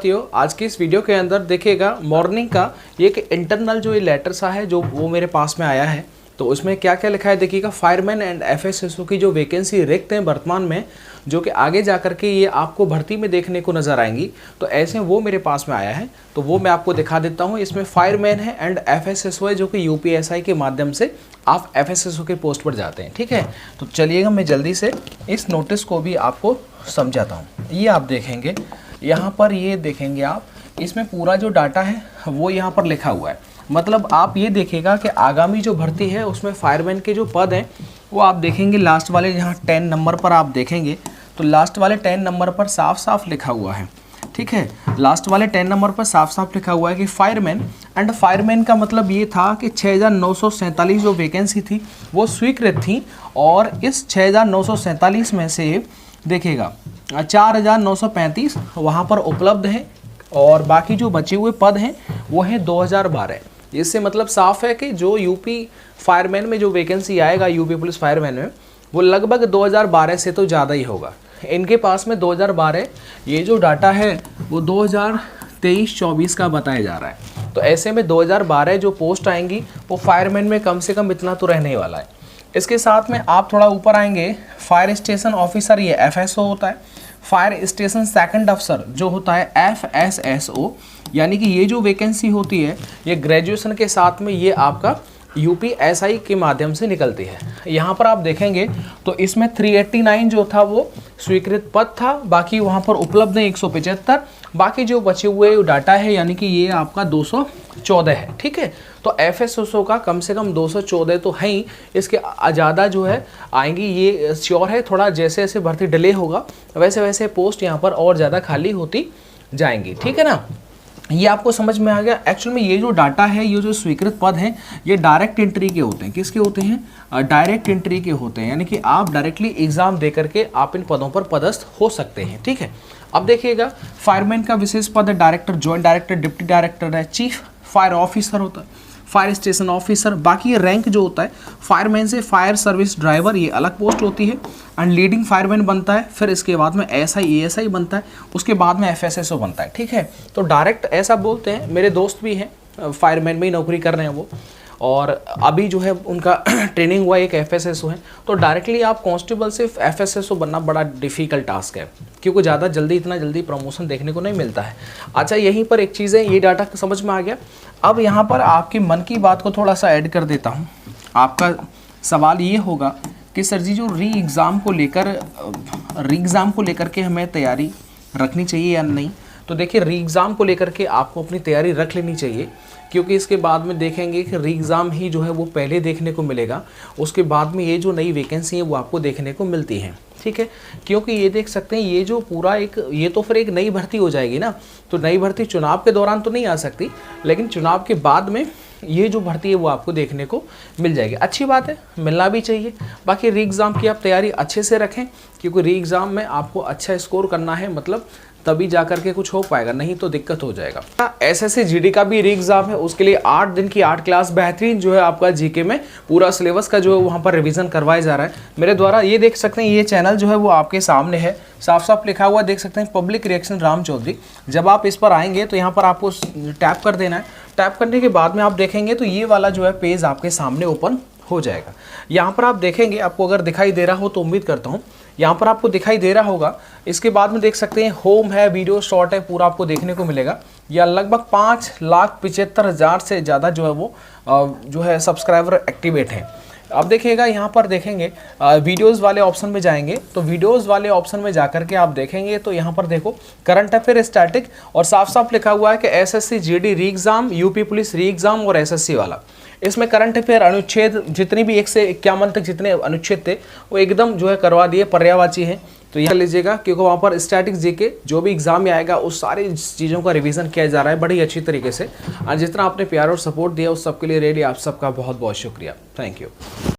साथियों, आज की इस वीडियो के अंदर देखिएगा मॉर्निंग का एक इंटरनल जो ये लेटर सा है जो वो मेरे पास में आया है। तो उसमें क्या क्या लिखा है देखिएगा। फायरमैन एंड एफएसएसओ की जो वैकेंसी रिक्त हैं वर्तमान में, जो कि आगे जा कर के ये आपको भर्ती में देखने को नज़र आएंगी, तो ऐसे वो मेरे पास में आया है। तो वो मैं आपको दिखा देता हूँ। इसमें फायरमैन है एंड एफएसएसओ है, जो कि यूपीएसआई के माध्यम से आप एफएसएसओ के पोस्ट पर जाते हैं। ठीक है, तो चलिएगा मैं जल्दी से इस नोटिस को भी आपको समझाता हूँ। ये आप देखेंगे यहाँ पर, ये देखेंगे आप, इसमें पूरा जो डाटा है वो यहाँ पर लिखा हुआ है। मतलब आप ये देखिएगा कि आगामी जो भर्ती है उसमें फायरमैन के जो पद हैं वो आप देखेंगे लास्ट वाले यहाँ 10 नंबर पर आप देखेंगे तो लास्ट वाले 10 नंबर पर साफ साफ लिखा हुआ है। ठीक है, लास्ट वाले 10 नंबर पर साफ साफ लिखा हुआ है कि फायरमैन एंड फायरमैन का मतलब ये था कि 6,947 जो वैकेंसी थी वो स्वीकृत थी, और इस 6,947 में से देखिएगा 4,935 वहाँ पर उपलब्ध हैं, और बाकी जो बचे हुए पद हैं वो हैं 2012। इससे मतलब साफ है कि जो यूपी फायरमैन में जो वैकेंसी आएगा यूपी पुलिस फायरमैन में, वो लगभग 2012 से तो ज़्यादा ही होगा। इनके पास में 2012, ये जो डाटा है वो 2023-24 का बताया जा रहा है। तो ऐसे में 2012 जो पोस्ट आएंगी वो फायरमैन में कम से कम इतना तो रहने वाला है। इसके साथ में आप थोड़ा ऊपर आएंगे, फायर स्टेशन ऑफिसर ये एफएसओ होता है। फायर स्टेशन सेकंड अफसर जो होता है एफएसएसओ, यानी कि ये जो वैकेंसी होती है ये ग्रेजुएशन के साथ में ये आपका यूपीएसआई के माध्यम से निकलती है। यहाँ पर आप देखेंगे तो इसमें 389 जो था वो स्वीकृत पद था, बाकी वहाँ पर उपलब्ध है 175, बाकी जो बचे हुए डाटा है यानी कि ये आपका 214 है। ठीक है, तो एफएसएसओ का कम से कम 214 तो है ही, इसके ज़्यादा जो है आएंगी ये श्योर है। थोड़ा जैसे जैसे भर्ती डिले होगा वैसे वैसे पोस्ट यहाँ पर और ज़्यादा खाली होती जाएंगी। ठीक है ना, ये आपको समझ में आ गया। एक्चुअल में ये जो डाटा है, ये जो स्वीकृत पद हैं, ये डायरेक्ट एंट्री के होते हैं। किसके होते हैं? डायरेक्ट एंट्री के होते हैं, यानी कि आप डायरेक्टली एग्जाम दे करके आप इन पदों पर पदस्थ हो सकते हैं। ठीक है, अब देखिएगा फायरमैन का विशेष पद है director, joint director, deputy director है, चीफ फायर ऑफिसर होता है, फायर स्टेशन ऑफिसर। बाकी ये रैंक जो होता है फायरमैन से फायर सर्विस ड्राइवर, ये अलग पोस्ट होती है, एंड लीडिंग फायरमैन बनता है। फिर इसके बाद में एसआई एएसआई बनता है, उसके बाद में एफएसएसओ बनता है। ठीक है, तो डायरेक्ट ऐसा बोलते हैं। मेरे दोस्त भी हैं फायरमैन में ही नौकरी कर रहे हैं वो, और अभी जो है उनका ट्रेनिंग हुआ एक एफएसएसओ है। तो डायरेक्टली आप कांस्टेबल से एफएसएसओ बनना बड़ा डिफ़िकल्ट टास्क है, क्योंकि ज़्यादा जल्दी इतना जल्दी प्रमोशन देखने को नहीं मिलता है। अच्छा, यहीं पर एक चीज़ है, ये डाटा समझ में आ गया। अब यहाँ पर आपके मन की बात को थोड़ा सा ऐड कर देता हूँ। आपका सवाल ये होगा कि सर जी जो री एग्ज़ाम को लेकर के हमें तैयारी रखनी चाहिए या नहीं। तो देखिए, री एग्ज़ाम को लेकर के आपको अपनी तैयारी रख लेनी चाहिए, क्योंकि इसके बाद में देखेंगे कि री एग्ज़ाम ही जो है वो पहले देखने को मिलेगा, उसके बाद में ये जो नई वैकेंसी है वो आपको देखने को मिलती है। ठीक है, क्योंकि ये देख सकते हैं ये जो पूरा ये तो फिर एक नई भर्ती हो जाएगी ना। तो नई भर्ती चुनाव के दौरान तो नहीं आ सकती, लेकिन चुनाव के बाद में ये जो भर्ती है वो आपको देखने को मिल जाएगी। अच्छी बात है, मिलना भी चाहिए। बाकी री एग्ज़ाम की आप तैयारी अच्छे से रखें, क्योंकि री एग्ज़ाम में आपको अच्छा स्कोर करना है, मतलब तभी जा करके कुछ हो पाएगा, नहीं तो दिक्कत हो जाएगा। एसएससी जीडी का भी री एग्ज़ाम है, उसके लिए 8 दिन की 8 क्लास बेहतरीन जो है आपका जीके में पूरा सिलेबस का जो है वहाँ पर रिवीजन करवाया जा रहा है मेरे द्वारा। ये देख सकते हैं, ये चैनल जो है वो आपके सामने है, साफ साफ लिखा हुआ देख सकते हैं, पब्लिक रिएक्शन राम चौधरी। जब आप इस पर आएंगे तो यहाँ पर आपको टैप कर देना है। टैप करने के बाद में आप देखेंगे तो ये वाला जो है पेज आपके सामने ओपन हो जाएगा। यहाँ पर आप देखेंगे, आपको अगर दिखाई दे रहा हो तो उम्मीद करता हूँ यहाँ पर आपको दिखाई दे रहा होगा। इसके बाद में देख सकते हैं होम है, वीडियो शॉर्ट है, पूरा आपको देखने को मिलेगा। या लगभग 5,75,000 से ज़्यादा जो है वो जो है सब्सक्राइबर एक्टिवेट हैं। अब देखिएगा, यहाँ पर देखेंगे वीडियोज़ वाले ऑप्शन में जाएंगे, तो वीडियोज़ वाले ऑप्शन में जाकर के आप देखेंगे तो यहाँ पर देखो करंट अफेयर स्टैटिक, और साफ साफ लिखा हुआ है कि एसएससी जीडी री एग्ज़ाम, यूपी पुलिस री एग्ज़ाम और एसएससी वाला। इसमें करंट अफेयर अनुच्छेद जितनी भी 1 से 51 तक जितने अनुच्छेद थे वो एकदम जो है करवा दिए, पर्यायवाची है। तो यहाँ लीजिएगा, क्योंकि वहाँ पर स्टैटिक जीके जो भी एग्जाम में आएगा उस सारी चीज़ों का रिवीजन किया जा रहा है बड़ी अच्छी तरीके से। और जितना आपने प्यार और सपोर्ट दिया उस सबके लिए रेडी आप सबका बहुत बहुत शुक्रिया। Thank you.